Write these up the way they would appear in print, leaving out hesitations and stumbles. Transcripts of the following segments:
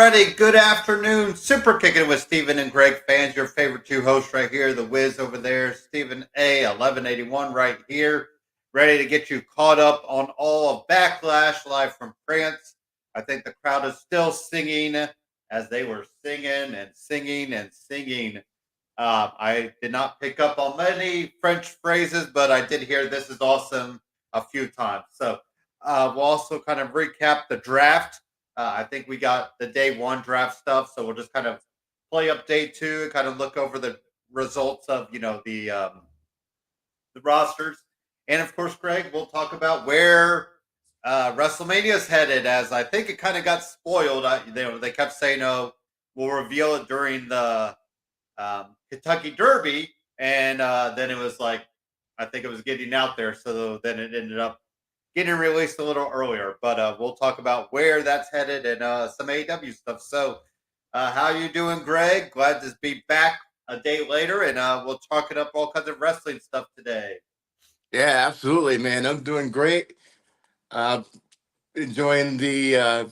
Alrighty, good afternoon. Superkickin with Stephen and Greg fans. Your favorite two hosts right here. The Wiz over there, Stephen A. 1181 right here. Ready to get you caught up on all of Backlash live from France. I think the crowd is still singing as they were singing and singing and singing. I did not pick up on many French phrases, but I did hear "this is awesome" a few times. So we'll also kind of recap the draft. I think we got the day one draft stuff, so we'll just kind of play up day two and kind of look over the results of the rosters, and of course, Greg, we'll talk about where WrestleMania is headed. As I think it kind of got spoiled. They kept saying, "Oh, we'll reveal it during the Kentucky Derby," and then it was like I think it was getting out there, so then it ended up getting released a little earlier. But we'll talk about where that's headed and some AEW stuff. So, how you doing, Greg? Glad to be back a day later, and we'll talk it up all kinds of wrestling stuff today. Yeah, absolutely, man. I'm doing great. Uh, Enjoying the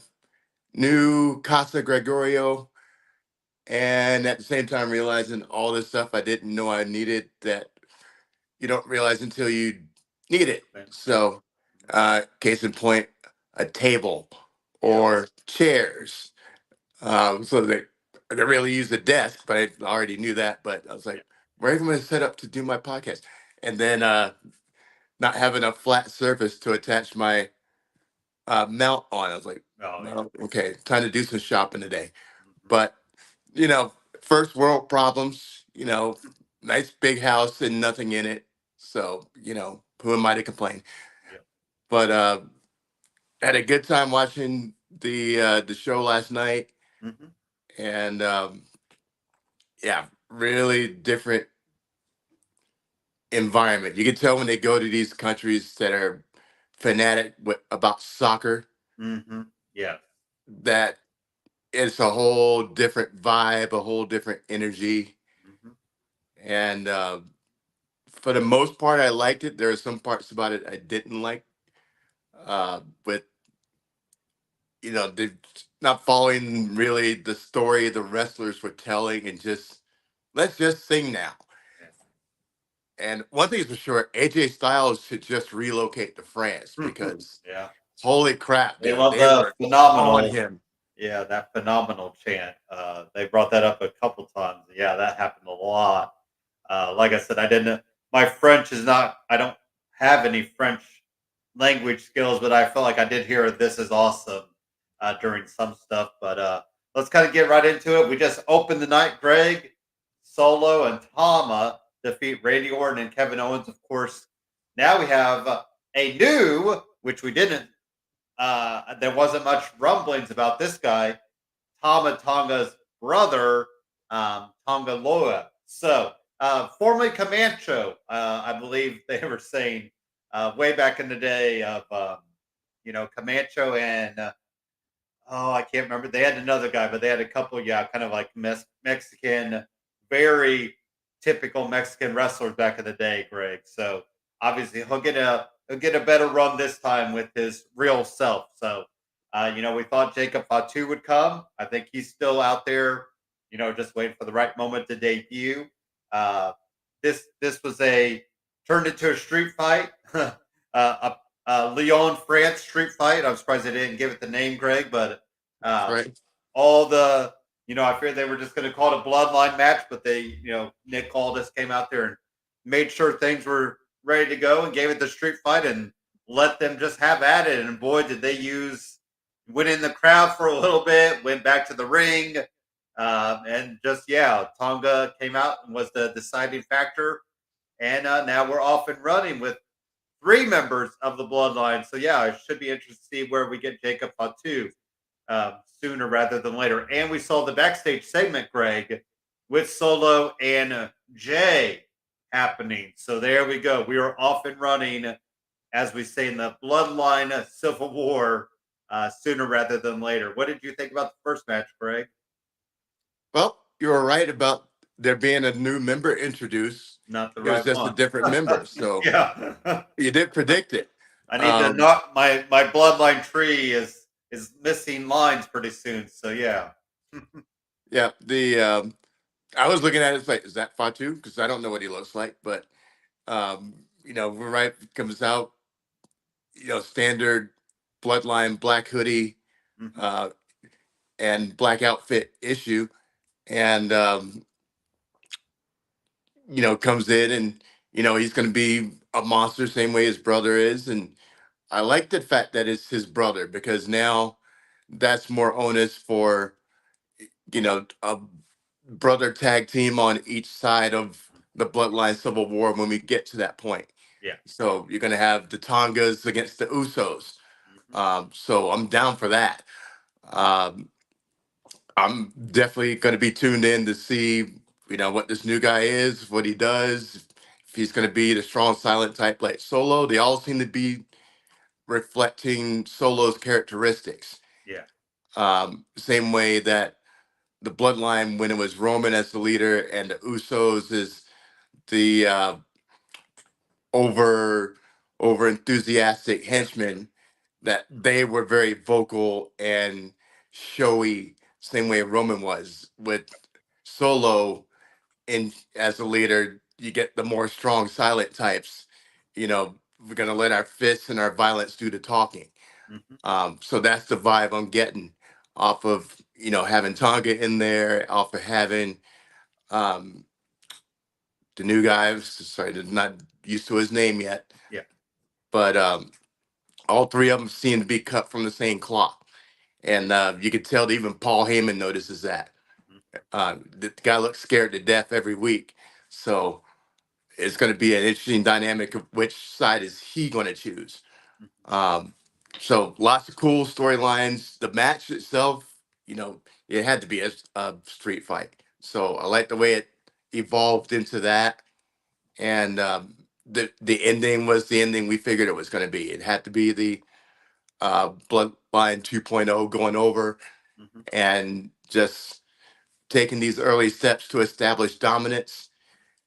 new Casa Gregorio, and at the same time realizing all this stuff I didn't know I needed that you don't realize until you need it. So, case in point, a table or chairs. So they really use the desk, but I already knew that. But I was like, where am I going to set up to do my podcast? And then not having a flat surface to attach my mount on. I was like, well, okay, time to do some shopping today. But, you know, first world problems, nice big house and nothing in it. So, who am I to complain? Yeah. But had a good time watching the show last night. Mm-hmm. And yeah, really different environment. You can tell when they go to these countries that are fanatic about soccer. Mm-hmm. Yeah. That it's a whole different vibe, a whole different energy. Mm-hmm. And for the most part, I liked it. There are some parts about it I didn't like. But, they're not following really the story the wrestlers were telling and just, let's just sing now. And one thing is for sure, AJ Styles should just relocate to France because Yeah. holy crap, They dude, love they the were on phenomenal. him. Yeah, that phenomenal chant. They brought that up a couple times. Yeah, that happened a lot. Like I said, I didn't. My French is not. I don't have any French language skills, but I felt like I did hear "this is awesome" during some stuff. But let's kind of get right into it. We just opened the night. Greg, Solo, and Tama defeat Randy Orton and Kevin Owens. Of course, now we have a new, which we didn't there wasn't much rumblings about this guy, Tama Tonga's brother, Tonga Loa. So, formerly Comancho, I believe they were saying way back in the day of, Comancho and, oh, I can't remember. They had another guy, but they had a couple, yeah, kind of like Mexican, very typical Mexican wrestlers back in the day, Greg. So, obviously, he'll get a better run this time with his real self. So, we thought Jacob Fatu would come. I think he's still out there, just waiting for the right moment to debut. Uh, this was turned into a street fight, Lyon, France street fight. I'm surprised they didn't give it the name, Greg, but Right. all the, I feared they were just going to call it a bloodline match, but Nick Aldis came out there and made sure things were ready to go and gave it the street fight and let them just have at it. And boy, did they went in the crowd for a little bit, went back to the ring, and just, yeah, Tonga came out and was the deciding factor. And now we're off and running with three members of the bloodline. So, yeah, it should be interesting to see where we get Jacob Fatu sooner rather than later. And we saw the backstage segment, Greg, with Solo and Jay happening. So there we go. We are off and running, as we say in the bloodline civil war, sooner rather than later. What did you think about the first match, Greg? Well, you were right about there being a new member introduced. Not the It was right just a one. different member. So Yeah. you did predict it. I need to Um, knock my bloodline tree is missing lines pretty soon. So yeah. Yeah, the I was looking at it, it's like, is that Fatu? Because I don't know what he looks like, but right comes out, standard bloodline black hoodie, Mhm. uh, and black outfit issue, and comes in and he's going to be a monster, same way his brother is, and I like the fact that it's his brother because now that's more onus for a brother tag team on each side of the bloodline civil war when we get to that point. Yeah. So you're going to have the Tongas against the Usos. Mhm. So I'm down for that. Um, I'm definitely going to be tuned in to see, what this new guy is, what he does, if he's going to be the strong, silent type like Solo. They all seem to be reflecting Solo's characteristics. Yeah. Same way that the bloodline, when it was Roman as the leader and the Usos is the over over enthusiastic henchmen, that they were very vocal and showy, same way Roman was. With Solo in as a leader, you get the more strong, silent types. We're gonna let our fists and our violence do the talking. Mhm. So that's the vibe I'm getting off of having Tonga in there, off of having um, the new guy. Sorry, not used to his name yet, Yeah. but all three of them seem to be cut from the same cloth, and you could tell that even Paul Heyman notices that. Mhm. The guy looks scared to death every week, so it's going to be an interesting dynamic of which side is he going to choose. Mhm. Um, so lots of cool storylines. The match itself, it had to be a street fight. So I like the way it evolved into that, and the ending was the ending we figured it was going to be. It had to be the Bloodline 2.0 going over Mhm. and just taking these early steps to establish dominance,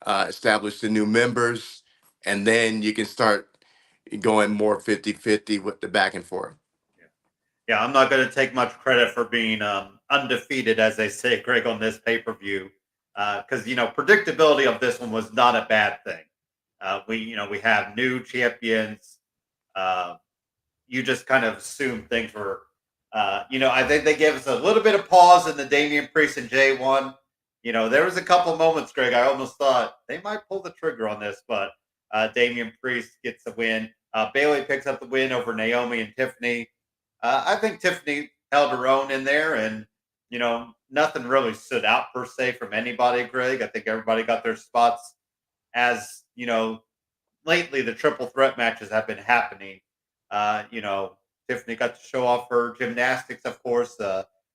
establish the new members, and then you can start going more 50-50 with the back and forth. Yeah. Yeah, I'm not going to take much credit for being undefeated, as they say, Greg, on this pay per view, because predictability of this one was not a bad thing. We have new champions. Uh, you just kind of assume things were, I think they gave us a little bit of pause in the Damian Priest and J1. There was a couple of moments, Greg. I almost thought they might pull the trigger on this, but Damian Priest gets the win. Bailey picks up the win over Naomi and Tiffany. I think Tiffany held her own in there, and nothing really stood out per se from anybody, Greg. I think everybody got their spots. As lately the triple threat matches have been happening. Tiffany got to show off her gymnastics, of course.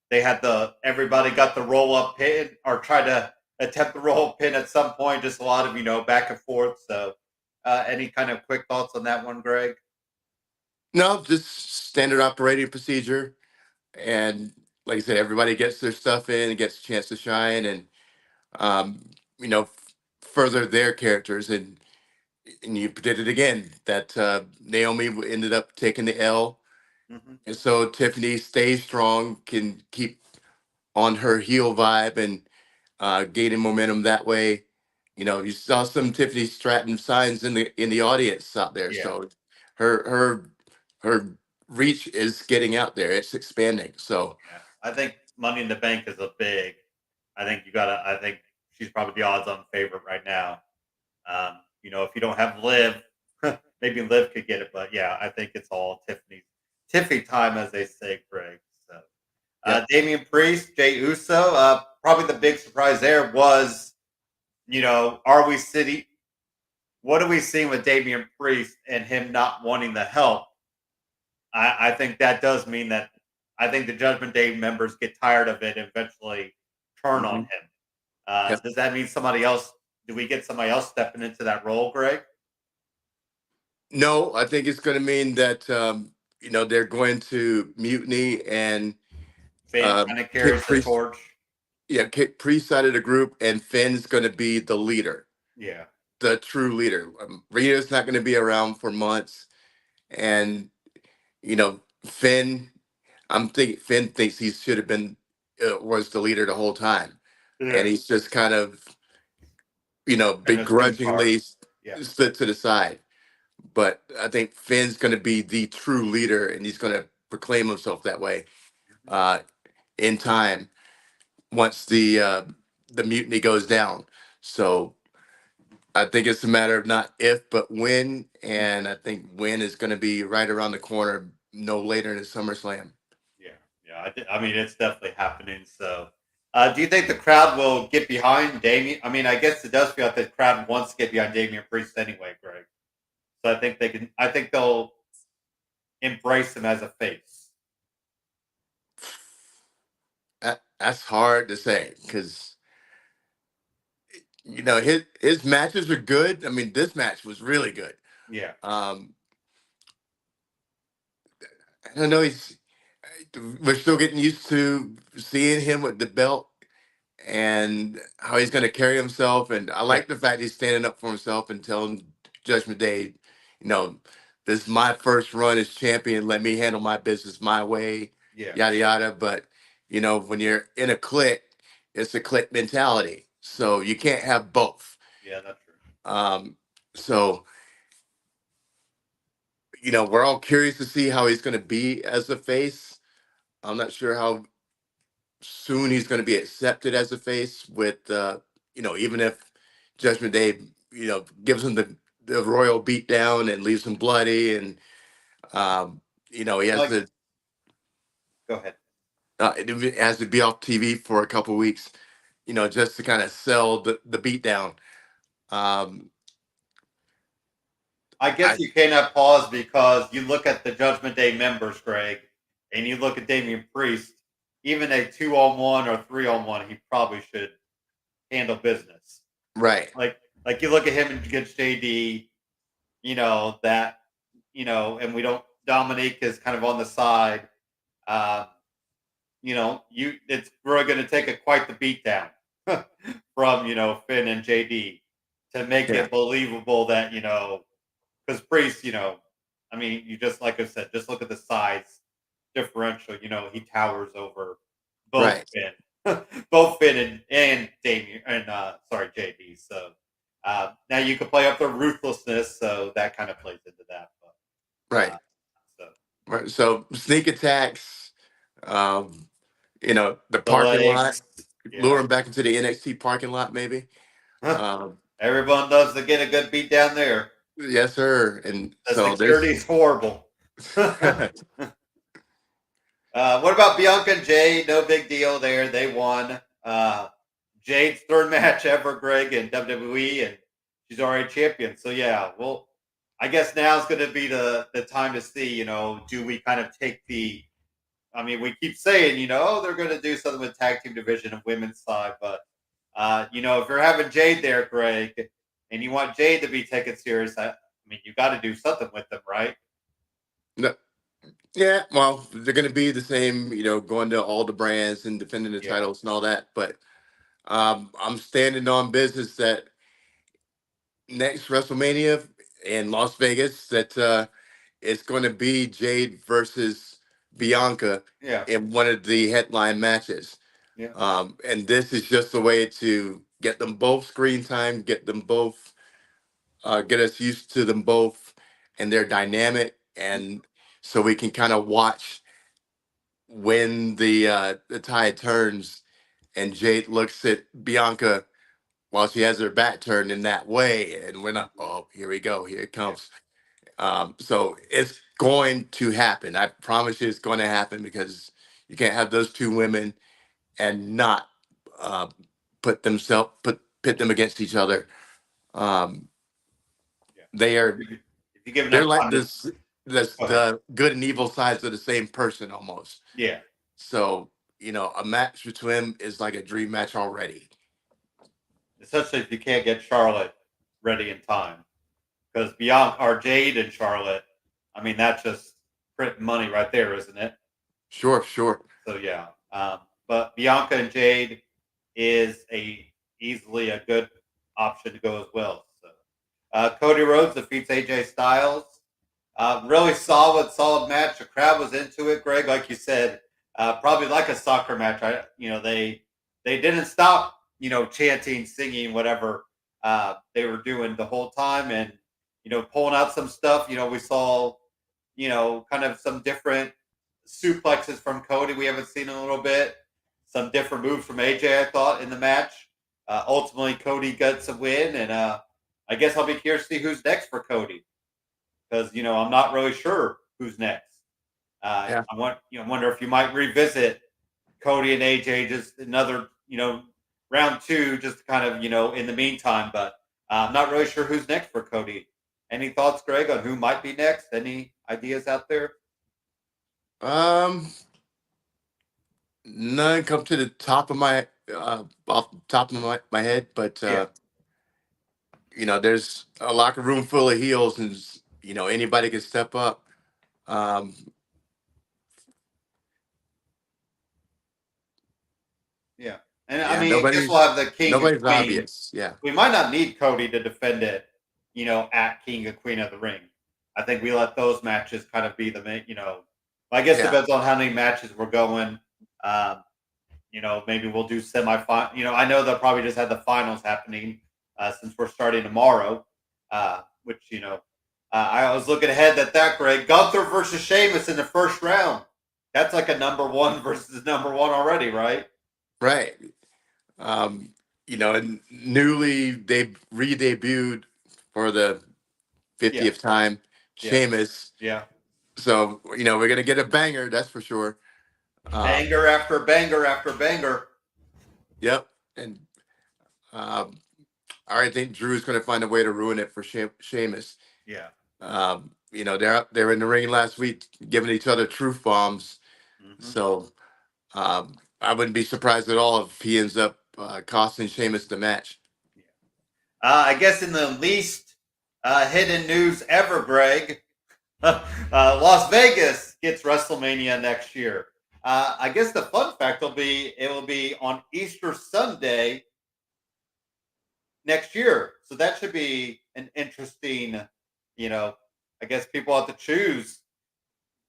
They had everybody got the roll up pin or tried to attempt the roll up pin at some point. Just a lot of back and forth. So, any kind of quick thoughts on that one, Greg? No, just standard operating procedure. And like I said, everybody gets their stuff in and gets a chance to shine and, um, further their characters. And you did it again that Naomi ended up taking the L. Hmm. And so Tiffany stays strong, can keep on her heel vibe and gaining momentum that way. You saw some Tiffany Stratton signs in the audience out there. Yeah, So her her her reach is getting out there. It's expanding. So yeah. I think Money in the Bank is a big. I think you gotta. I think she's probably the odds-on favorite right now. If you don't have Liv, maybe Liv could get it, but yeah, I think it's all Tiffy time, as they say, Craig. So, yep. Damian Priest, Jay Uso. Probably the big surprise there was, are we city? What are we seeing with Damian Priest and him not wanting the help? I think that does mean that I think the Judgment Day members get tired of it and eventually turn on Hmm. him. Yep. Does that mean somebody else? Do we get somebody else stepping into that role, Greg? No, I think it's going to mean that they're going to mutiny and Finn kind of kick carries the Priest. torch. Yeah, kick Priest out of the group, and Finn's going to be the leader, Yeah. the true leader. Rita's not going to be around for months, and Finn. I'm thinking Finn thinks he should have been. was the leader the whole time, Yeah. and he's just kind of And assume part. begrudgingly Yeah. stood to the side. But I think Finn's going to be the true leader, and he's going to proclaim himself that way Mhm. uh, in time once the mutiny goes down. So I think it's a matter of not if, but when, and I think when is going to be right around the corner, no later than SummerSlam. Yeah. Yeah. I mean, it's definitely happening. So, do you think the crowd will get behind Damien? I mean, I guess it does feel like the crowd wants to get behind Damian Priest anyway, Greg. So I think they can. I think they'll embrace him as a face. That's hard to say because his matches are good. I mean, this match was really good. Yeah. Um, I don't know. We're still getting used to seeing him with the belt and how he's going to carry himself. And I Yeah. like the fact he's standing up for himself and telling Judgment Day, you know, this is my first run as champion. Let me handle my business my way, Yeah. yada yada. But when you're in a clique, it's a clique mentality. So you can't have both. Yeah. That's true. Um, so we're all curious to see how he's going to be as a face. I'm not sure how soon he's going to be accepted as a face with even if Judgment Day gives him the royal beatdown and leaves him bloody, and he has Like, to go ahead. has to be off TV for a couple weeks, just to kind of sell the beatdown. um I guess I you cannot pause because you look at the Judgment Day members, Greg, and you look at Damian Priest. Even a 2-on-1 or 3-on-1, he probably should handle business. right. Like you look at him against JD, that and we don't. Dominique is kind of on the side. Uh, it's really going to take quite the beatdown from Finn and JD to make Yeah. it believable that because Priest, I mean, you just like I said, just look at the size differential. He towers over both Right. Finn, both Finn and Damien, and sorry, JD. So now you can play up the ruthlessness, so that kind of plays into that. But Right. so Right. So sneak attacks, um the the parking lot, legs, lure yeah. him back into the NXT parking lot, maybe. um Everyone loves to get a good beat down there. Yes, sir. And The so security this, is horrible. What about Bianca and Jade? No big deal there. They won. Jade's third match ever, Greg, in WWE, and she's already champion. So yeah, well, I guess now is going to be the time to see. Do we kind of take the? I mean, we keep saying, oh, they're going to do something with tag team division and women's side, but if you're having Jade there, Greg, and you want Jade to be taken serious, I mean, you got to do something with them, right? no, yeah, well, they're going to be the same, going to all the brands and defending the Yeah, titles and all that. But I'm standing on business that next WrestleMania in Las Vegas, that it's going to be Jade versus Bianca yeah, in one of the headline matches. yeah, And this is just a way to get them both screen time, get them both get us used to them both and their dynamic, and so we can kind of watch when the tide turns and Jade looks at Bianca while she has her back turned in that way, and we're not. Oh, here we go. Here it yeah, comes. So it's going to happen. I promise you, it's going to happen because you can't have those two women and not uh, pit them against each other. Um, yeah. they If are you, if you give they're enough like time to this go ahead. the good and evil sides of the same person almost. Yeah, So a match between them is like a dream match already. especially if you can't get Charlotte ready in time, because beyond our Jade and Charlotte, I mean, that's just print money right there, isn't it? Sure, sure. So yeah, but Bianca and Jade is a easily a good option to go as well. So Cody Rhodes defeats AJ Styles. Really solid match. The crowd was into it, Greg. Like you said, probably like a soccer match. They didn't stop, chanting, singing, whatever they were doing the whole time, and pulling out some stuff. We saw, kind of some different suplexes from Cody we haven't seen in a little bit. Some different moves from AJ, I thought, in the match. Ultimately, Cody gets a win, and I guess I'll be curious to see who's next for Cody because I'm not really sure who's next. Yeah. Wonder if you might revisit Cody and AJ just another round two, just kind of in the meantime. But I'm not really sure who's next for Cody. Any thoughts, Greg, on who might be next? Any ideas out there? Um, None come to the top of my off the top of my head, but Yeah, there's a locker room full of heels, and anybody can step up. Um, yeah. And I yeah, mean, I guess we'll have the king and nobody's queen. obvious. Yeah, We might not need Cody to defend it, at King and Queen of the Ring. I think we let those matches kind of be the main. I guess it yeah. depends on how many matches we're going. Um, maybe we'll do semifinal. I know they'll probably just have the finals happening since we're starting tomorrow. Which I was looking ahead at that, Greg. Gunther versus Sheamus in the first round. That's like a number one versus number one already, right? Right. Um, and newly they re-debuted for the Yeah, 50th time, yeah, Sheamus. yeah. So we're gonna get a banger, that's for sure. Um, Banger after banger after banger. yep. And um, I already think Drew's gonna find a way to ruin it for Sheamus. Yeah. They're in the ring last week giving each other truth bombs. Hmm. So I wouldn't be surprised at all if he ends up costing Sheamus the match. Yeah. I guess in the least hidden news ever, Greg, Las Vegas gets WrestleMania next year. I guess the fun fact will be it will be on Easter Sunday next year. So that should be an interesting, you know, I guess people have to choose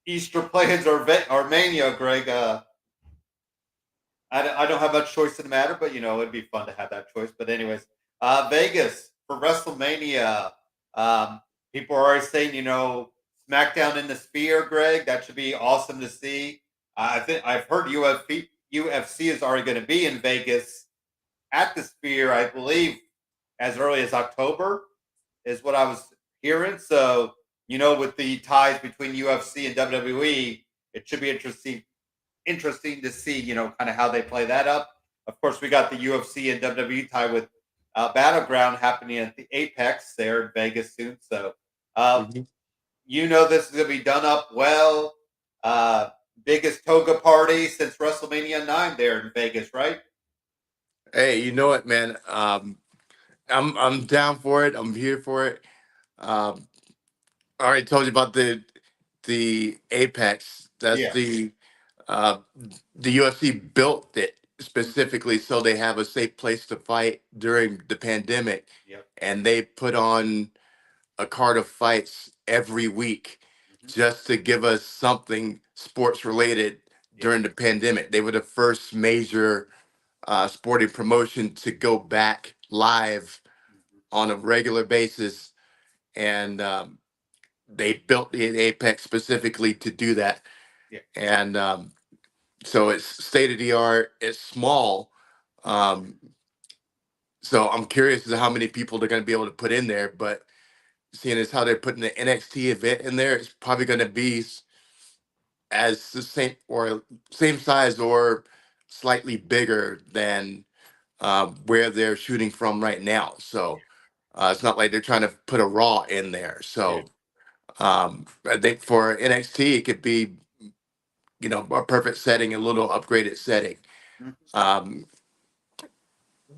Easter plans or Mania, Greg. I don't have much choice in the matter, but it'd be fun to have that choice. But anyways, Vegas for WrestleMania. Um, People are already saying, SmackDown in the Sphere, Greg. That should be awesome to see. I think I've heard UFC is already going to be in Vegas at the Sphere, I believe, as early as October, is what I was hearing. So, with the ties between UFC and WWE, it should be interesting to see, kind of how they play that up. Of course, we got the UFC and WWE tie with Battleground happening at the Apex there in Vegas soon. So, uh, Mhm. this is going to be done up well. Uh, Biggest toga party since WrestleMania 9 there in Vegas, right? Hey, you know what, man? I'm down for it. I'm here for it. Um, I already told you about the Apex. That's Yeah. uh, the UFC built it Mhm. specifically so they have a safe place to fight during the pandemic, Yep. and they put on a card of fights every week Mhm. just to give us something sports related Yep. during the pandemic. They were the first major sporting promotion to go back live Mhm. on a regular basis, and they built the Apex specifically to do that. Yeah. And so it's state of the art. It's small. Um, so I'm curious as to how many people they're going to be able to put in there. But seeing as how they're putting the NXT event in there, it's probably going to be as the same size or slightly bigger than where they're shooting from right now. So it's not like they're trying to put a Raw in there. Yeah. So I think for NXT, it could be a perfect setting, a little upgraded setting. Mhm. Um,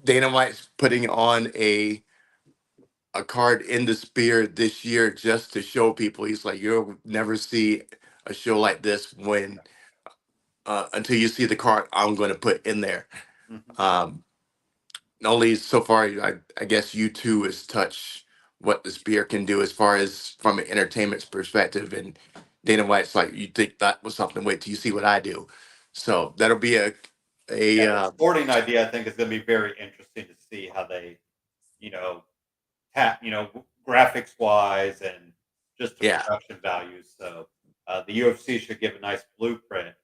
Dana White's putting on a card in the Spear this year just to show people. He's like, you'll never see a show like this when until you see the card I'm going to put in there. Mhm. Um, Only so far, I guess you two has touched what the Spear can do as far as from an entertainment perspective. And Dana White's like, you think that was something? Wait till you see what I do. So that'll be a Yeah, the sporting idea I think is going to be very interesting to see how they, you know, graphics wise and just the yeah, production values. So the UFC should give a nice blueprint.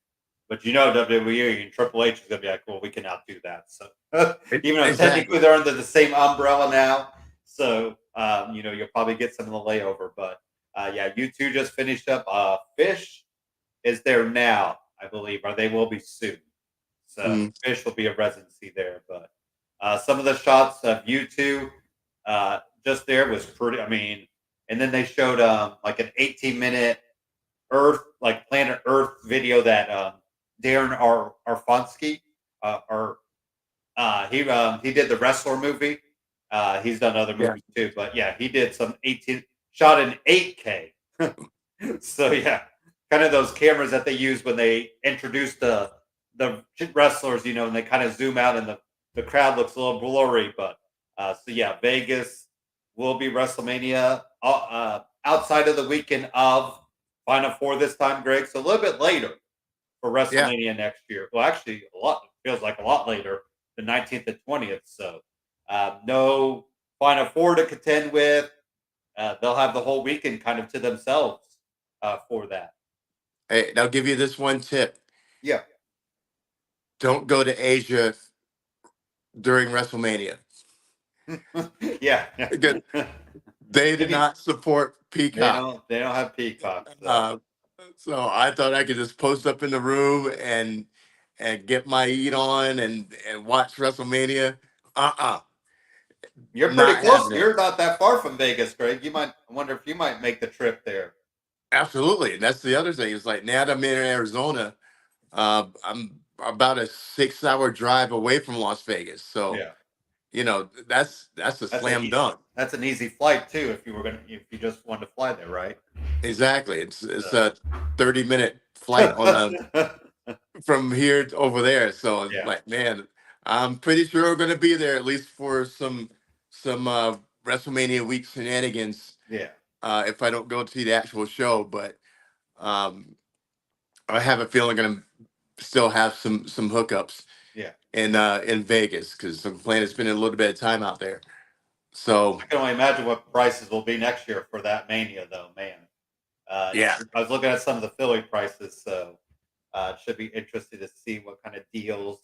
But WWE and Triple H is going to be like, well, we can outdo that. So even though technically exactly. they're under the same umbrella now, so you'll probably get some of the layover. But yeah, you two just finished up. Fish is there now, I believe, or they will be soon. So Mm, Fish will be a residency there. But some of the shots of you two just there was pretty. I mean, and then they showed like an 18-minute Earth, like Planet Earth video that Darren Arfonski, or he did the wrestler movie. He's done other yeah, movies too, but yeah, he did some 18 shot in 8K. So yeah, kind of those cameras that they use when they introduce the wrestlers, and they kind of zoom out and the crowd looks a little blurry. But so yeah, Vegas will be WrestleMania outside of the weekend of Final Four this time, Greg. So a little bit later for yeah. WrestleMania next year. Well, actually, a lot feels like a lot later, the 19th and 20th. So no Final Four to contend with. They'll have the whole weekend kind of to themselves for that. Hey, I'll give you this one tip: Yeah. don't go to Asia during WrestleMania. Yeah. Because they did Maybe not support Peacock. they don't have Peacock. So Uh, so I thought I could just post up in the room and get my eat on and watch WrestleMania. Uh-uh. you're pretty Not close. having it. You're not that far from Vegas, Greg. I wonder if you might make the trip there. Absolutely. And that's the other thing. It's like now that I'm in Arizona, I'm about a 6 hour drive away from Las Vegas. So, Yeah. that's a That's a slam dunk. that's an easy flight too if you just wanted to fly there, right? Exactly. It's So a 30-minute flight from here to over there. So it's yeah. like, man, I'm pretty sure we're gonna be there at least for some WrestleMania week shenanigans. Yeah. If I don't go to the actual show, but um, I have a feeling I'm gonna still have some hookups Yeah. in Vegas because I'm planning to spend a little bit of time out there. So I can only imagine what prices will be next year for that Mania, though, man. yeah, I was looking at some of the Philly prices, so it should be interesting to see what kind of deals,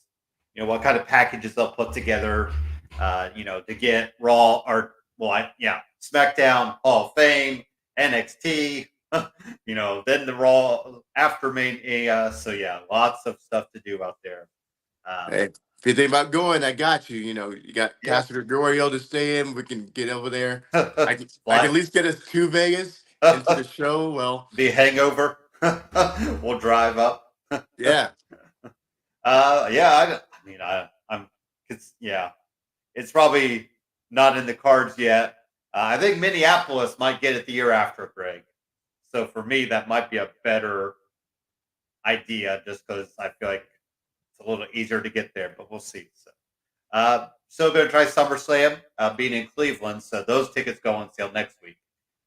what kind of packages they'll put together, to get Raw or SmackDown Hall of Fame, NXT, then the Raw after Mania. So yeah, lots of stuff to do out there. Um, hey, if you think about going, I got you. You got yeah, Casa Gregorio to stay in. We can get over there. I can at Fly, least get us to Vegas into the show. Well, the Hangover. We'll drive up. yeah, Yeah, I mean, yeah, it's probably not in the cards yet. I think Minneapolis might get it the year after, Greg. So for me, that might be a better idea, just because I feel like it's a little easier to get there. But we'll see. So, still going to try SummerSlam, being in Cleveland. So those tickets go on sale next week,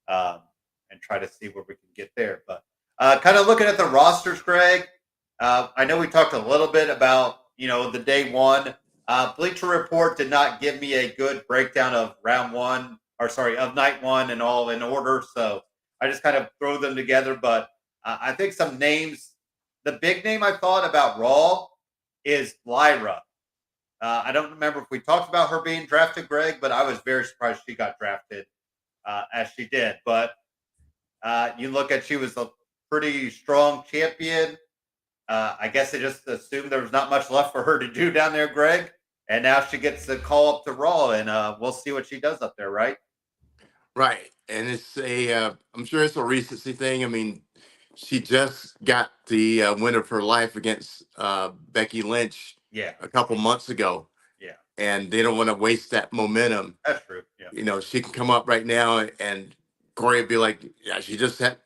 um, and try to see where we can get there. But kind of looking at the rosters, Greg. I know we talked a little bit about the day one. Bleacher Report did not give me a good breakdown of round one, or sorry, of night one and all in order. So I just kind of throw them together. But I think some names. The big name I thought about Raw is Lyra. I don't remember if we talked about her being drafted, Greg, but I was very surprised she got drafted as she did. But you look at she was a pretty strong champion. I guess they just assumed there was not much left for her to do down there, Greg. And now she gets the call up to Raw, and we'll see what she does up there, right? right. And I'm sure it's a recency thing. I mean, she just got the win of her life against Becky Lynch Yeah, a couple months ago, yeah, and they don't want to waste that momentum. that's true. Yeah, She can come up right now and Corey would be like, yeah, she just had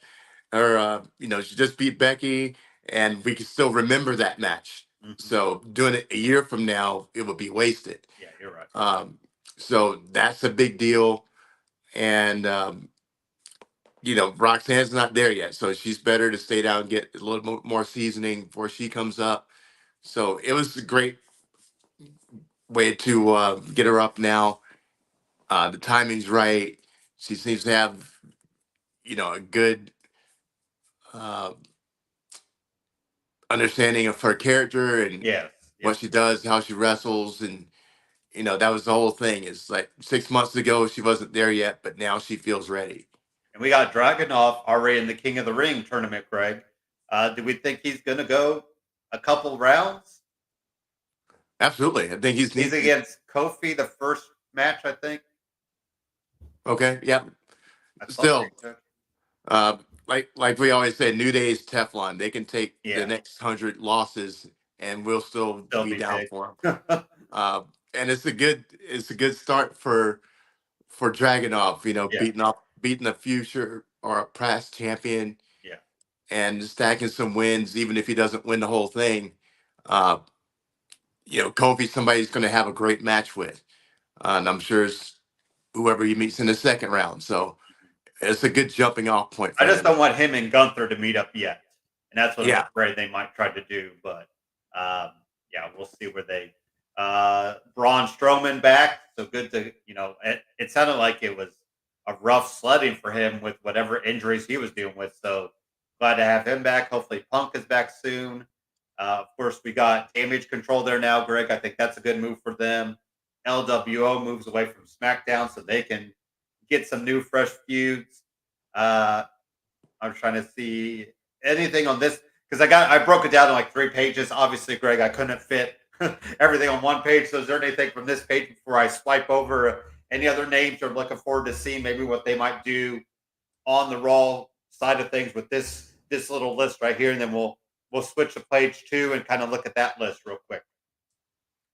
her, she just beat Becky, and we can still remember that match. hmm So doing it a year from now, it would be wasted. yeah, you're right. Um, so that's a big deal. And, Roxanne's not there yet. So she's better to stay down and get a little more seasoning before she comes up. So it was a great way to get her up now. The timing's right. She seems to have, a good uh, understanding of her character and Yes. what Yep. she does, how she wrestles, and that was the whole thing. It's like 6 months ago she wasn't there yet, but now she feels ready. And we got Dragunov already in the King of the Ring tournament, Greg. Do we think he's going to go a couple rounds? Absolutely, I think he's He's neat. against Kofi the first match, I think. Okay, yeah. I saw the Still, name check. like we always say, New Day's Teflon. They can take the Yeah, next 100 losses, and we'll still still be be down big. for them. And it's a good start for Dragunov. Yeah, Beating a future or a past champion yeah. and stacking some wins, even if he doesn't win the whole thing. Uh, Kofi's somebody he's going to have a great match with, and I'm sure it's whoever he meets in the second round. So it's a good jumping off point I for just him. don't want him and Gunther to meet up yet, and that's what I'm Yeah. afraid they might try to do. But yeah, we'll see where they. Braun Strowman back, so good to It sounded like it was a rough sledding for him with whatever injuries he was dealing with. So glad to have him back. Hopefully, Punk is back soon. Of course, we got Damage Control there now, Greg. I think that's a good move for them. LWO moves away from SmackDown so they can get some new, fresh feuds. Uh, I'm trying to see anything on this because I broke it down to like 3 pages. Obviously, Greg, I couldn't fit everything on one page. So, is there anything from this page before I swipe over any other names you're looking forward to seeing? Maybe what they might do on the Raw side of things with this little list right here, and then we'll switch to page 2 and kind of look at that list real quick.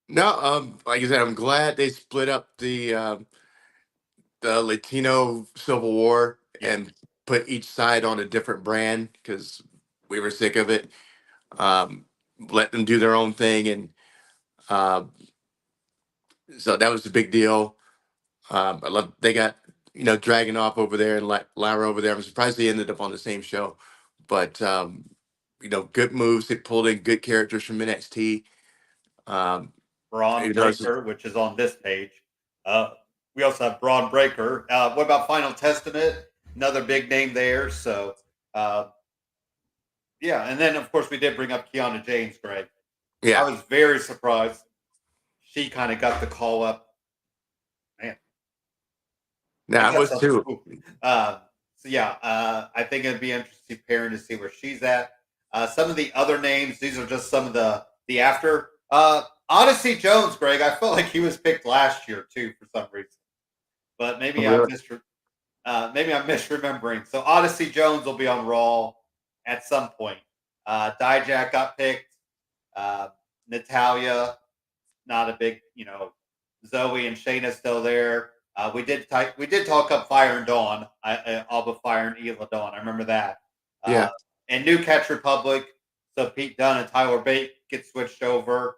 No, like I said, I'm glad they split up the Latino Civil War Yeah, and put each side on a different brand because we were sick of it. Um, let them do their own thing, and uh, so that was a big deal. I love they got Dragon off over there and Lara over there. I'm surprised they ended up on the same show, but good moves. They pulled in good characters from NXT. Um, Braun it's Breaker, which is on this page. Uh, we also have Braun Breaker. What about Final Testament? Another big name there. So, uh, yeah. And then, of course, we did bring up Kiana James, Greg. I yeah. was very surprised. She kind of got the call up. Man, I Now I got was something. too. Ooh. So, yeah, I think it'd be interesting pairing to see where she's at. Some of the other names, these are just some of the after. Odyssey Jones, Greg. I felt like he was picked last year, too, for some reason. But Oh, maybe really? maybe I'm misremembering. So Odyssey Jones will be on Raw at some point. Dijak got picked. Uh, Natalia, not a big, Zoe and Shayna still there. We did talk up Fire and Dawn, Alba Fire and Ela Dawn. I remember that. Uh, Yeah. and New Catch Republic. So Pete Dunne and Tyler Bate get switched over.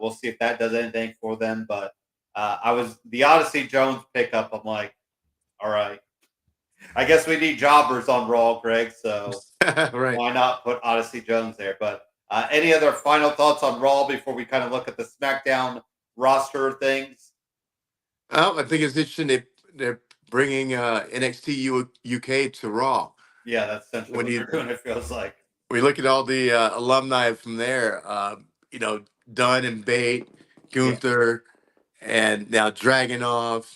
We'll see if that does anything for them. But I was the Odyssey Jones pickup. I'm like, all right. I guess we need jobbers on Raw, Greg. So Right. why not put Odyssey Jones there? But any other final thoughts on Raw before we kind of look at the SmackDown roster things? I think it's interesting they're bringing NXT UK to Raw. Yeah, that's essentially When what you they're doing. It feels like. we look at all the alumni from there, Dunn and Bate, Yeah, Gunther, and now Dragonov.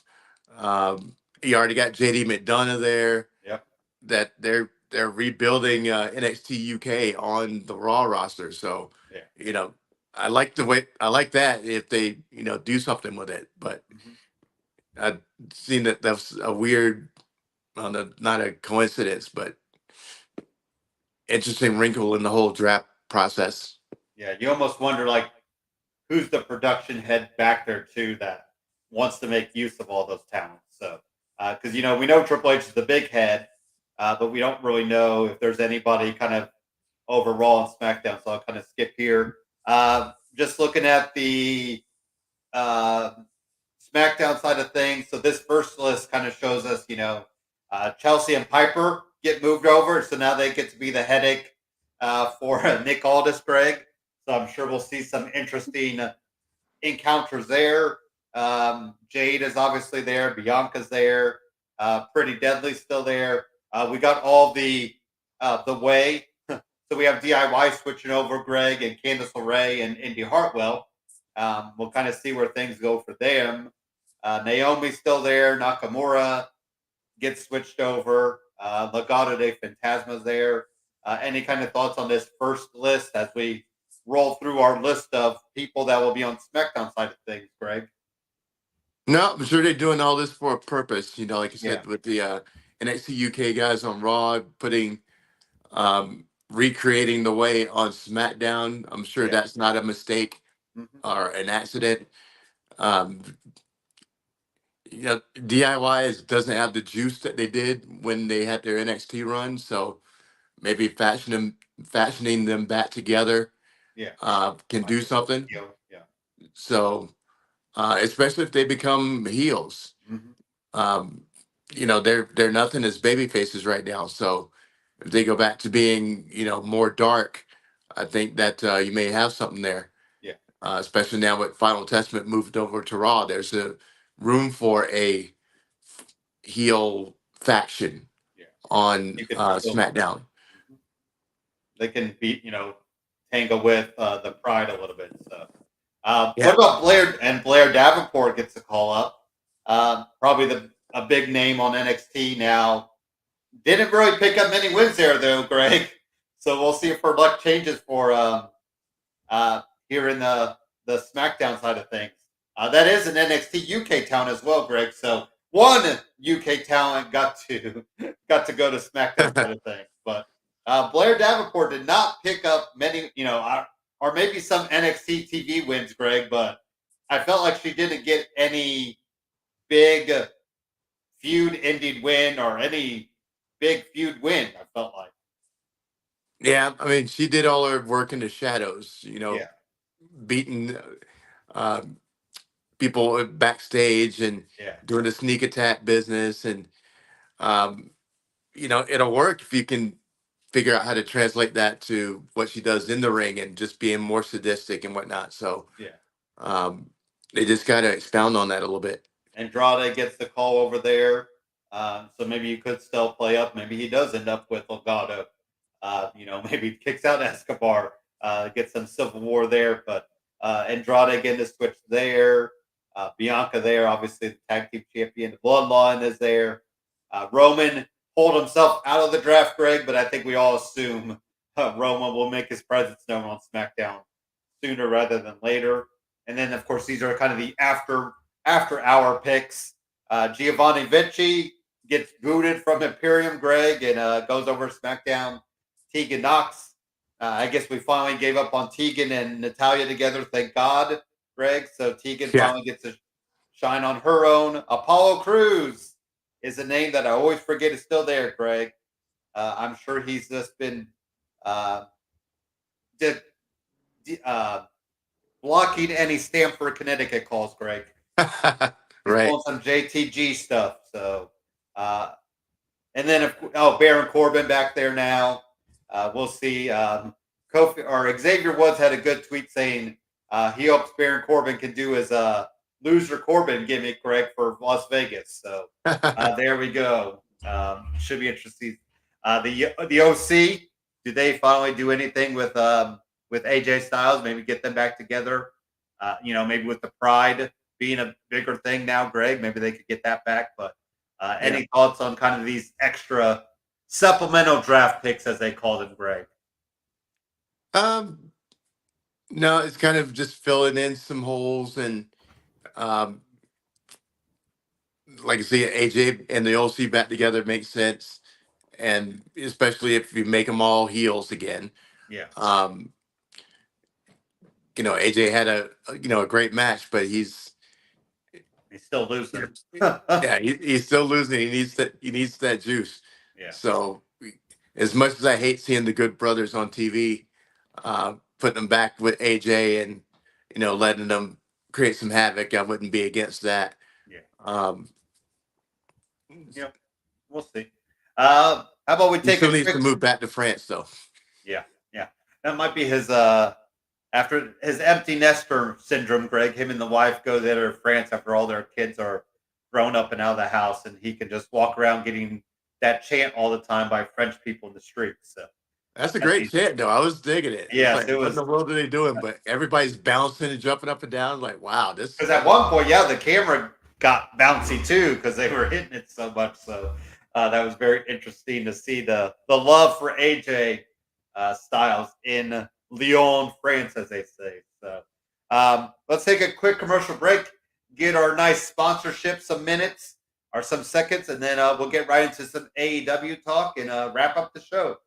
You already got JD McDonough there. yep. That they're rebuilding NXT UK on the Raw roster. So, Yeah. you know, I like that if they do something with it. But Mhm. I've seen that's a weird, not a coincidence, but interesting wrinkle in the whole draft process. Yeah, you almost wonder like who's the production head back there too that wants to make use of all those talents. So, because we know Triple H is the big head, but we don't really know if there's anybody kind of over Raw and SmackDown. So I'll kind of skip here. Just looking at the uh, SmackDown side of things. So this first list kind of shows us, Chelsea and Piper get moved over, so now they get to be the headache for Nick Aldis, Greg. So I'm sure we'll see some interesting encounters there. Jade is obviously there. Bianca's there. Pretty Deadly still there. We got all the way. So we have DIY switching over Greg and Candice LeRae and Indy Hartwell. We'll kind of see where things go for them. Naomi's still there. Nakamura gets switched over. Legado de Fantasma's there. Any kind of thoughts on this first list as we roll through our list of people that will be on SmackDown side of things, Greg? No, I'm sure they're doing all this for a purpose. Like you Yeah, said, with the NXT UK guys on Raw, putting recreating the way on SmackDown. I'm sure yeah. that's not a mistake Hmm. or an accident. Um, DIY doesn't have the juice that they did when they had their NXT run, so maybe fashioning them back together Yeah. can Might do be something. a deal. Yeah. So, especially if they become heels, Hmm. um, they're nothing as baby faces right now. So, if they go back to being more dark, I think that you may have something there. Yeah. Especially now with Final Testament moved over to Raw, there's a room for a heel faction Yeah. on You could still. SmackDown. Mhm. They can beat, tangle with the Pride a little bit. So, what Yeah. about Blair? And Blair Davenport gets a call up. Probably a big name on NXT now. Didn't really pick up many wins there though, Greg. So we'll see if her luck changes for here in the SmackDown side of things. That is an NXT UK town as well, Greg. So one UK talent got to got to go to SmackDown side of things, but Blair Davenport did not pick up many, or maybe some NXT TV wins, Greg. But I felt like she didn't get any big feud ending win or any big feud win. I felt like, Yeah, I mean, she did all her work in the shadows, yeah, beating uh, people backstage and yeah, doing the sneak attack business. And, um, it'll work if you can figure out how to translate that to what she does in the ring and just being more sadistic and whatnot. So yeah. um, they just got to expound on that a little bit. Andrade gets the call over there. So maybe you could still play up. Maybe he does end up with Legado. Maybe he kicks out Escobar, gets some Civil War there. But Andrade getting the switch there. Bianca there, obviously the tag team champion. The Bloodline is there. Roman pulled himself out of the draft, Greg, but I think we all assume Roman will make his presence known on SmackDown sooner rather than later. And then, of course, these are kind of the after hour picks. Giovanni Vinci gets booted from Imperium, Greg, and goes over to SmackDown. Tegan Knox. I guess we finally gave up on Tegan and Natalia together. Thank God, Greg. So Tegan Yeah. finally gets to shine on her own. Apollo Cruz is a name that I always forget is still there, Greg. I'm sure he's just been uh, di- uh, blocking any Stamford, Connecticut calls, Greg. He's Right. pulling some JTG stuff. So, uh, and then Baron Corbin back there now. We'll see. Kofi or Xavier Woods had a good tweet saying he hopes Baron Corbin can do his loser Corbin gimmick, Greg, for Las Vegas. So there we go. Should be interesting. The OC. Do they finally do anything with AJ Styles? Maybe get them back together. Maybe with the Pride being a bigger thing now, Greg. Maybe they could get that back. But Yeah. any thoughts on kind of these extra supplemental draft picks, as they call them, Greg? Um, no, it's kind of just filling in some holes and um, like I say, AJ and the OC back together makes sense, and especially if you make them all heels again. Yeah, Um, AJ had a great match, but he's still losing. yeah, he's still losing. He needs that juice. Yeah, So as much as I hate seeing the Good Brothers on TV, putting them back with AJ and letting them create some havoc, I wouldn't be against that. yeah, Um, yeah. We'll see. How about we he take still a needs quick? to move back to France, though. Yeah, yeah. That might be his after his empty nester syndrome, Greg, him and the wife go there to France after all their kids are grown up and out of the house, and he can just walk around getting that chant all the time by French people in the streets. So That's a that's great chant, though. I was digging it. It's yes, like, it what in was the world are they doing? But everybody's bouncing and jumping up and down. Like, wow, this. because at one point, yeah, the camera got bouncy too because they were hitting it so much. So that was very interesting to see the love for AJ Styles in Lyon, France, as they say. So let's take a quick commercial break, get our nice sponsorship, some minutes or some seconds, and then we'll get right into some AEW talk and wrap up the show.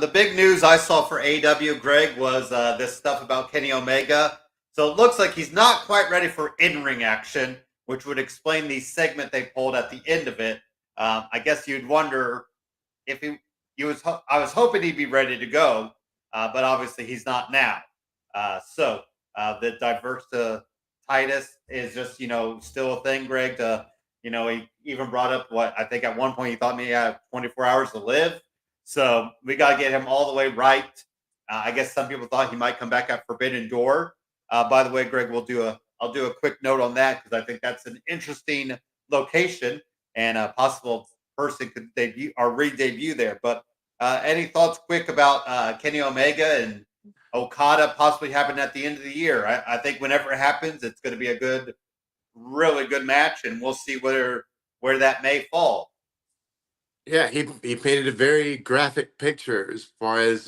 The big news I saw for AEW, Greg, was this stuff about Kenny Omega. So it looks like he's not quite ready for in-ring action, which would explain the segment they pulled at the end of it. I guess you'd wonder if he was. I was hoping he'd be ready to go, but obviously he's not now. The divertitis is just still a thing, Greg. He even brought up what I think at one point he thought maybe he had 24 hours to live. So we got to get him all the way right. I guess some people thought he might come back at Forbidden Door. By the way, Greg, I'll do a quick note on that because I think that's an interesting location and a possible person could debut or re-debut there. But any thoughts quick about Kenny Omega and Okada possibly happening at the end of the year? I think whenever it happens, it's going to be a good, really good match, and we'll see where that may fall. Yeah, he painted a very graphic picture as far as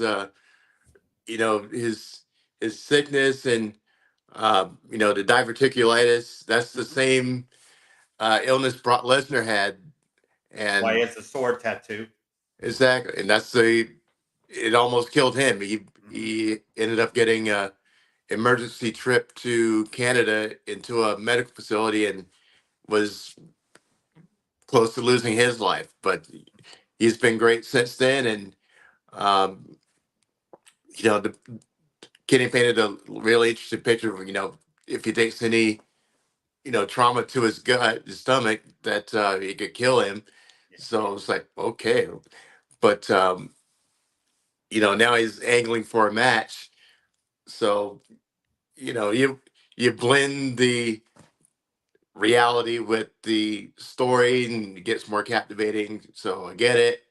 his sickness and the diverticulitis. That's the Mhm. same illness Brock Lesnar had, Why he and has a sword tattoo. exactly, and it almost killed him. He Mhm. he ended up getting a emergency trip to Canada into a medical facility and was close to losing his life, but he's been great since then. And um, the Kenny painted a really interesting picture of if he takes any trauma to his gut, his stomach, that it could kill him. Yeah. So it's like, okay, but now he's angling for a match. So you blend the reality with the story and it gets more captivating. So I get it,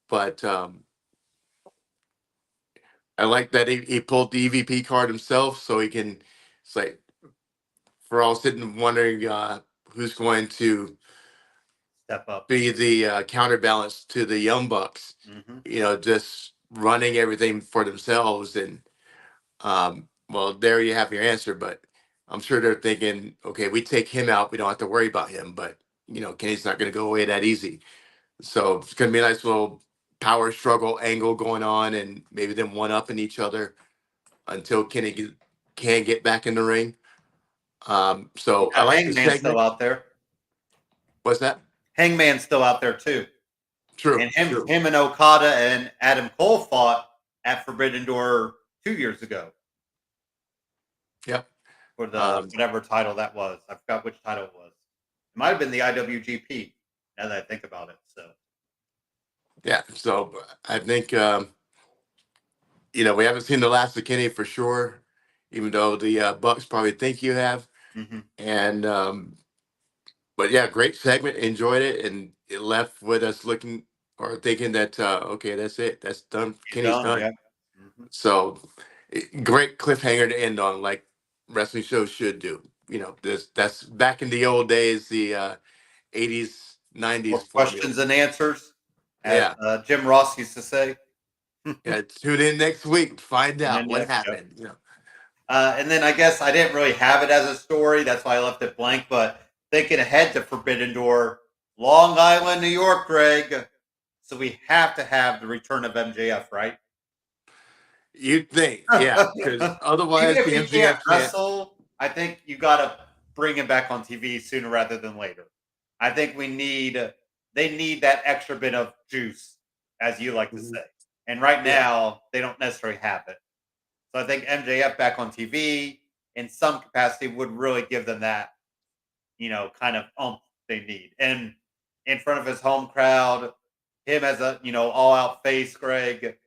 but I like that he pulled the EVP card himself, so he can. It's like we're all sitting wondering who's going to Step up. be the counterbalance to the Young Bucks. Hmm. Just running everything for themselves, and well, there you have your answer. But I'm sure they're thinking, okay, we take him out, we don't have to worry about him. But Kenny's not going to go away that easy. So it's going to be a nice little power struggle angle going on, and maybe them one upping each other until can get back in the ring. So I Yeah, like the Hangman's still segment. out there. What's that? Hangman's still out there too. True, And him true. him and Okada and Adam Cole fought at Forbidden Door 2 years ago Yep. for the Um, whatever title that was. I forgot which title it was. It might have been the IWGP. Now that I think about it, so yeah. So I think we haven't seen the last of Kenny for sure, even though the Bucks probably think you have. mhm. And but yeah, great segment. Enjoyed it, and it left with us looking or thinking that okay, that's it. That's done. He's Kenny's done. done. Yeah. Hmm. So great cliffhanger to end on, like wrestling shows should do. That's back in the old days, the 80s, 90s More formula. questions and answers, as Yeah. Jim Ross used to say. Yeah. Tune in next week, find And out then what next, yep. happened. And then I guess I didn't really have it as a story. That's why I left it blank. But thinking ahead to Forbidden Door, Long Island, New York, Greg. So we have to have the return of MJF, right? You'd think, yeah, because Even otherwise if the he can't MJF can't. wrestle, I think you got to bring him back on TV sooner rather than later. I think they need that extra bit of juice, as you like to Mhm. say. And right Yeah, now, they don't necessarily have it. So I think MJF back on TV in some capacity would really give them that, kind of they need. And in front of his home crowd, him as a, all out face, Greg, hmm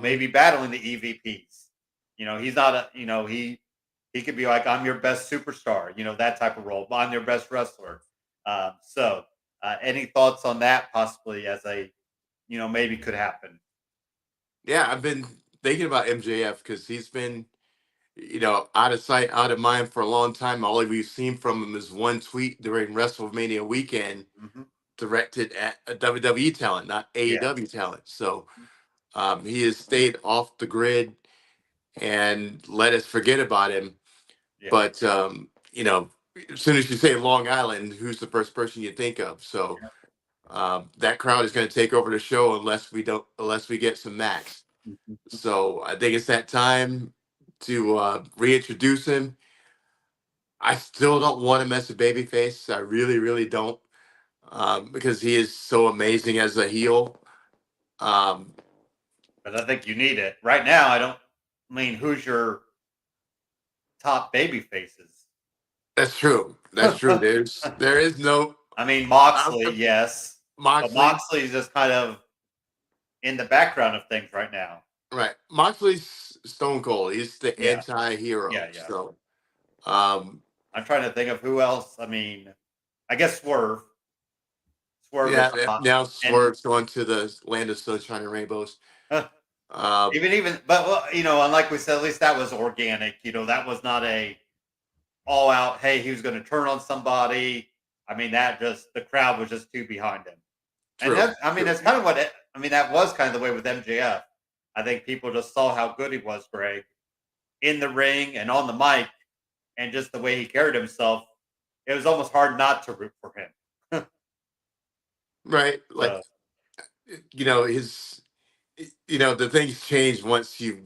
maybe battling the EVPs. He's not he could be like, I'm your best superstar, that type of role. I'm your best wrestler. Any thoughts on that possibly as maybe could happen? yeah. I've been thinking about MJF because he's been, out of sight, out of mind for a long time. All we've seen from him is one tweet during WrestleMania weekend Hmm. directed at a WWE talent, not Yeah. AEW talent. So he has stayed off the grid and let us forget about him. Yeah. But as soon as you say Long Island, who's the first person you think of? So that crowd is going to take over the show unless we get some Max. Mhm. So I think it's that time to reintroduce him. I still don't want him as a babyface. I really, really don't, because he is so amazing as a heel. Um, But I think you need it right now. I mean, who's your top baby faces? that's true. That's true. There is no I mean, uh, Moxley, yes, but Moxley. Moxley's just kind of in the background of things right now. Right, Moxley's Stone Cold. He's the Yeah, anti-hero. yeah. So um, I'm trying to think of who else. I mean, I guess Swerve. Swerve is yeah. hot, Now and Swerve's going to the land of sunshine and rainbows. Uh, but well, and like we said, at least that was organic. That was not a all out. Hey, he was going to turn on somebody. I mean, that just the crowd was just too behind him. And true. I mean, True. that's kind of I mean, that was kind of the way with MJF. I think people just saw how good he was, Greg, in the ring and on the mic, and just the way he carried himself. It was almost hard not to root for him. Right. Like, So his the things change once you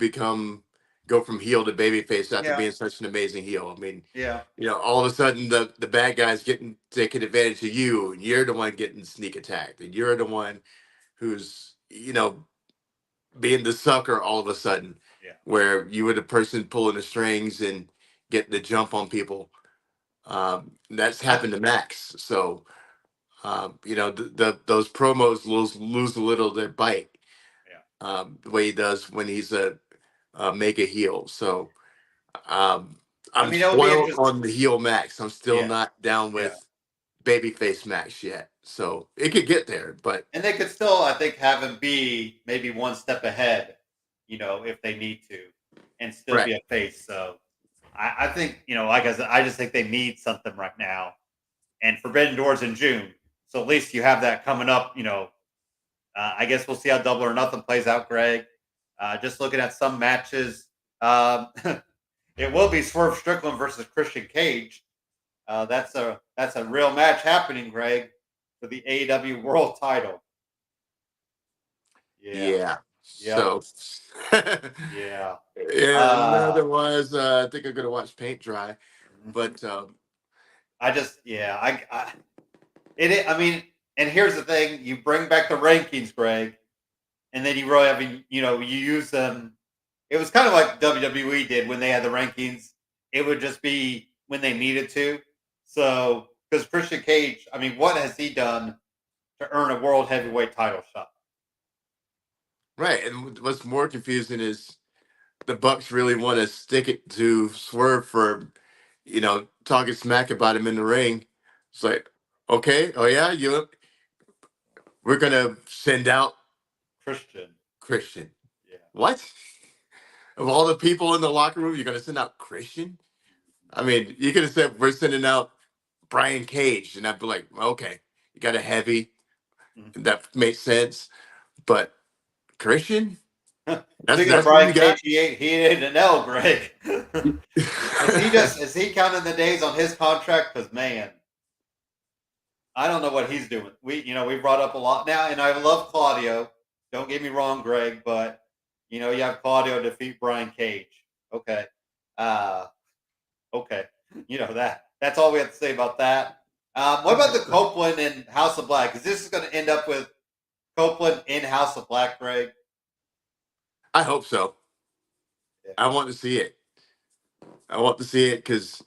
go from heel to babyface after yeah, being such an amazing heel. I mean, yeah. all of a sudden the bad guys getting taking advantage of you, and you're the one getting sneak attacked, and you're the one who's being the sucker all of a sudden, Yeah. where you were the person pulling the strings and getting the jump on people. That's I, happened to Max. So those promos lose a little of their bite, yeah. the way he does when he's a mega heel. So I I'm mean, it would be spoiled interesting. on the heel Max. I'm still Yeah, not down yeah. with babyface Max yet. So it could get there, but And they could still, I think, have him be maybe one step ahead, if they need to, and still right. be a face. So I think, like I said, I just think they need something right now. And Forbidden Doors in June. So at least you have that coming up, I guess we'll see how Double or Nothing plays out, Greg. Just looking at some matches, um, it will be Swerve Strickland versus Christian Cage. That's a real match happening, Greg, for the AEW World Title. Yeah. Yeah. Yep. So Yeah. yeah, Uh, another was I think I'm gonna watch paint dry. mhm. But I just, yeah, I mean, and here's the thing: you bring back the rankings, Greg, and then you really, I mean, you use them. It was kind of like WWE did when they had the rankings. It would just be when they needed to. So, because Christian Cage, I mean, what has he done to earn a world heavyweight title shot? right, and what's more confusing is the Bucks really want to stick it to Swerve for talking smack about him in the ring. It's like, okay, oh yeah, we're gonna send out Christian. Christian. Yeah. What? Of all the people in the locker room, you're gonna send out Christian? I mean, you could have said we're sending out Brian Cage, and I'd be like, okay, you got a heavy, Mhm. that makes sense. But Christian? Speaking of That's what Brian you got. Cage, he ate an L, Greg. Is he counting the days on his contract? Because man, I don't know what he's doing. We brought up a lot now, and I love Claudio. Don't get me wrong, Greg, but you have Claudio defeat Brian Cage. Okay, uh, okay, that's all we have to say about that. What about the Copeland and House of Black? Is this going to end up with Copeland in House of Black, Greg? I hope so. Yeah. I want to see it. I want to see it because Is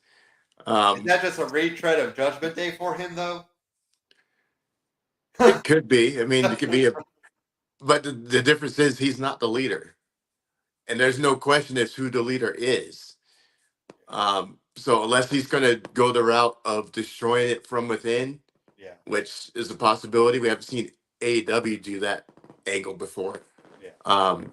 um, that just a retread of Judgment Day for him, though? it could be. I mean, it could be a. But the difference is he's not the leader, and there's no question as who the leader is. So unless he's going to go the route of destroying it from within, Yeah, which is a possibility, we haven't seen AEW do that angle before. yeah, Um,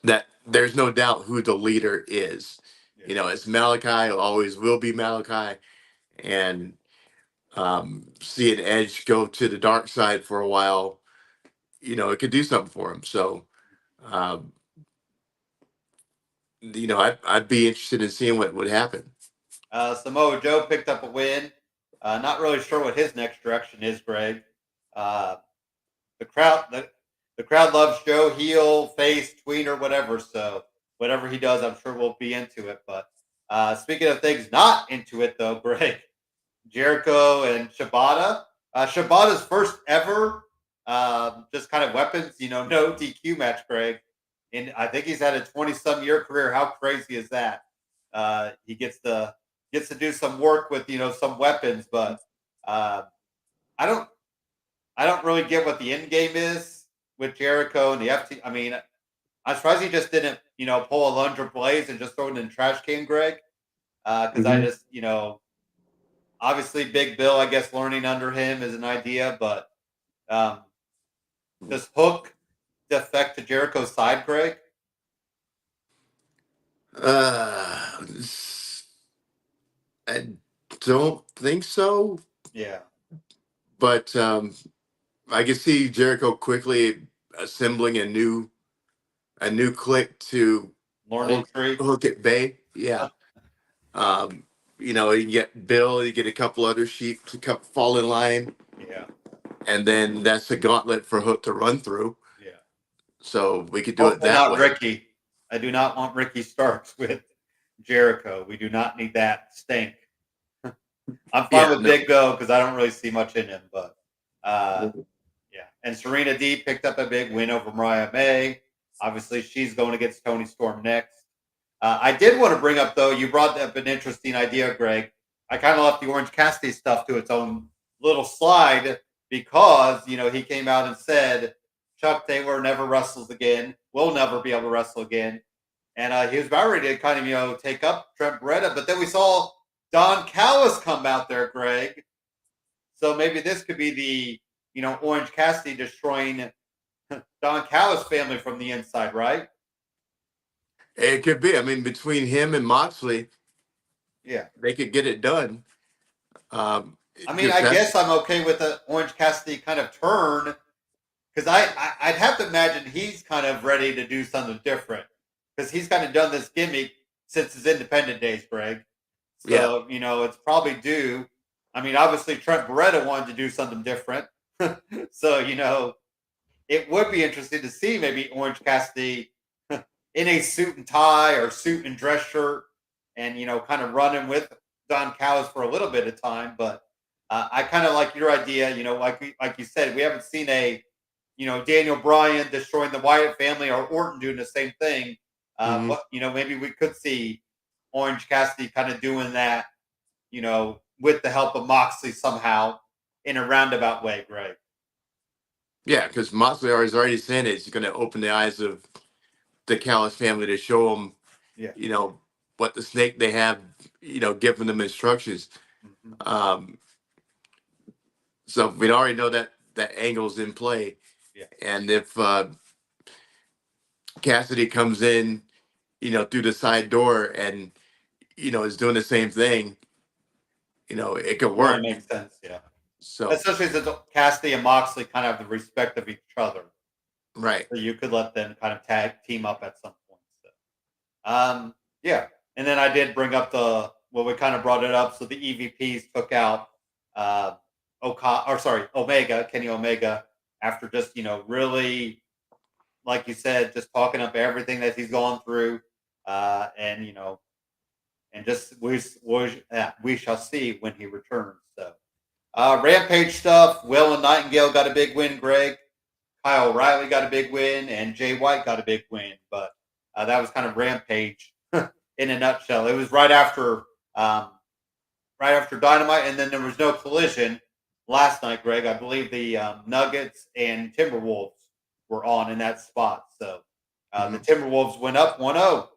that there's no doubt who the leader is. yeah. It's Malachi, always will be Malachi, and seeing Edge go to the dark side for a while, it could do something for him. So, um, I'd be interested in seeing what would happen. Samoa Joe picked up a win. Not really sure what his next direction is, Greg. Uh, the crowd, the crowd loves Joe, heel, face, tweener, whatever. So whatever he does, I'm sure we'll be into it. But speaking of things not into it, though, Greg, Jericho and Shibata. Shibata's first ever just kind of weapons, no DQ match, Greg. And I think he's had a 20-some year career. How crazy is that? He gets to do some work with some weapons, but uh, I don't I don't really get what the end game is with Jericho and the FT. I mean, I'm surprised he just didn't pull a Lunder Blaze and just throw it in the trash can, Greg. Because I Mhm. just obviously Big Bill, I guess learning under him is an idea, but um, does Hook defect to Jericho's side, Greg? Uh, I don't think so, Yeah, but I can see Jericho quickly assembling a new clique to learning hook, tree. hook at bay. Yeah. Um, you can get Bill, you get a couple other sheep to come fall in line, Yeah, and then that's a gauntlet for Hook to run through. yeah. So we could do it Hopefully that not way. Ricky. I do not want Ricky Starks with Jericho. We do not need that stink. I'm fine Yeah, with no. Big Bill because I don't really see much in him, but uh, yeah. And Serena D picked up a big win over Mariah May. Obviously, she's going against Tony Storm next. I did want to bring up though. You brought up an interesting idea, Greg. I kind of left the Orange Cassidy stuff to its own little slide because he came out and said Chuck Taylor never wrestles again. Will never be able to wrestle again. And he was about ready to kind of, take up Trent Beretta. But then we saw Don Callis come out there, Greg. So maybe this could be the, Orange Cassidy destroying Don Callis family from the inside, right? It could be. I mean, between him and Moxley, Yeah. they could get it done. I mean, Because I that's guess I'm okay with the Orange Cassidy kind of turn because I'd have to imagine he's kind of ready to do something different because he's kind of done this gimmick since his independent days, Greg. yeah. So it's probably due. I mean, obviously Trent Beretta wanted to do something different, so it would be interesting to see maybe Orange Cassidy in a suit and tie or suit and dress shirt, and kind of running with Don Callis for a little bit of time. But I kind of like your idea. Like you said, we haven't seen a Daniel Bryan destroying the Wyatt family or Orton doing the same thing. Hmm. But maybe we could see Orange Cassidy kind of doing that. With the help of Moxley somehow in a roundabout way, Greg. Yeah, because Moxley has already said it's going to open the eyes of the Callis family to show them, Yeah. you know, what the snake they have, giving them instructions. Hmm. Um, so we already know that angle's in play. Yeah. And if Cassidy comes in, through the side door and, is doing the same thing, it could Really work. makes sense. Yeah. So, Especially since Cassidy and Moxley kind of have the respect of each other. Right. So you could let them kind of team up at some point. So, yeah. And then I did bring up we kind of brought it up. So the EVPs took out Omega, Kenny Omega, after just, really, like you said, just talking up everything that he's gone through. And, and just we shall see when he returns. So, Rampage stuff. Will and Nightingale got a big win, Greg. Kyle O'Reilly got a big win, and Jay White got a big win. But that was kind of Rampage in a nutshell. It was right after Dynamite, and then there was no collision last night, Greg. I believe the Nuggets and Timberwolves were on in that spot. So the Timberwolves went up 1-0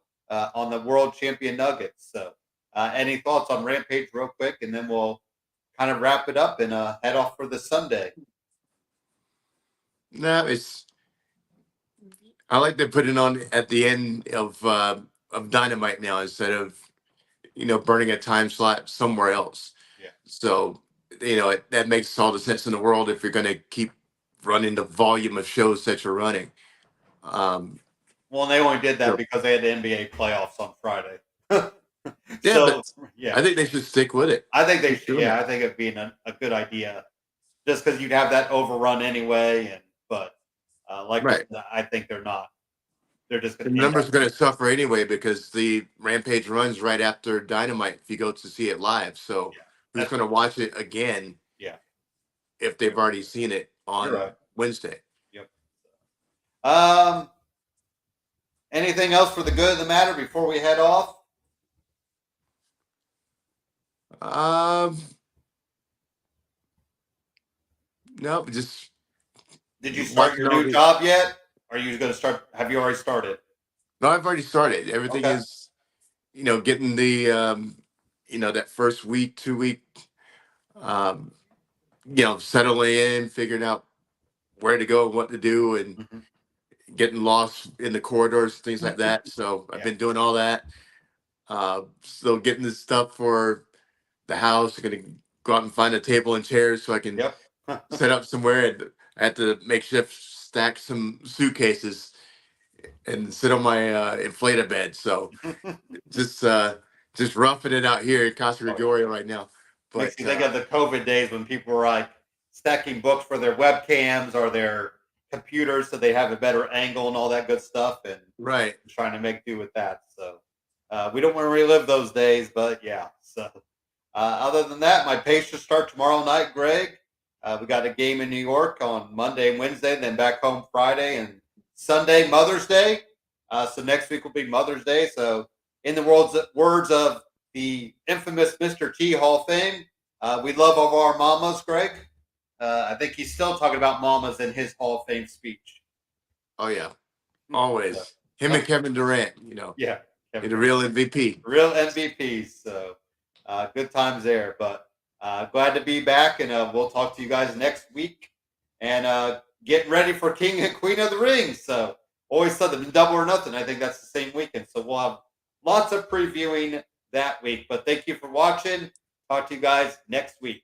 on the world champion Nuggets. So any thoughts on Rampage real quick, and then we'll kind of wrap it up and head off for the Sunday. No, I like to put it on at the end of Dynamite now instead of burning a time slot somewhere else. Yeah. So that makes all the sense in the world if you're going to keep running the volume of shows that you're running. Well, and they only did that because they had the NBA playoffs on Friday. But I think they should stick with it. I think they should. Yeah, I think it'd be a good idea, just because you'd have that overrun anyway. But right. I think they're not. They're just the numbers are going to suffer anyway because the Rampage runs right after Dynamite if you go to see it live. So who's going to watch it again? Yeah, if they've already seen it on Wednesday. Yep. Anything else for the good of the matter before we head off? No, just. Did you start your new job yet? Are you going to start? Have you already started? No, I've already started. Everything is, getting the, that first week, 2 week, settling in, figuring out where to go, what to do, and getting lost in the corridors, things like that. So I've been doing all that. Still getting the stuff for the house. I'm going to go out and find a table and chairs so I can set up somewhere. And I had to makeshift stack some suitcases and sit on my inflatable bed. So just roughing it out here in Casa Gregorio right now. But makes you think of the COVID days when people were like stacking books for their webcams or their computers so they have a better angle and all that good stuff, and trying to make do with that. So we don't want to relive those days, but yeah. So other than that, my Pacers start tomorrow night, Greg. We got a game in New York on Monday and Wednesday, then back home Friday and Sunday, Mother's Day. So next week will be Mother's Day. So in the words of the infamous Mr. T Hall of Fame, we love all of our mamas, Greg. I think he's still talking about mamas in his Hall of Fame speech. Oh, yeah. Always. Him and Kevin Durant, Yeah. The real MVP. Real MVPs. So good times there. But glad to be back, and we'll talk to you guys next week. And getting ready for King and Queen of the Ring. So always said the Double or Nothing. I think that's the same weekend. So we'll have lots of previewing that week. But thank you for watching. Talk to you guys next week.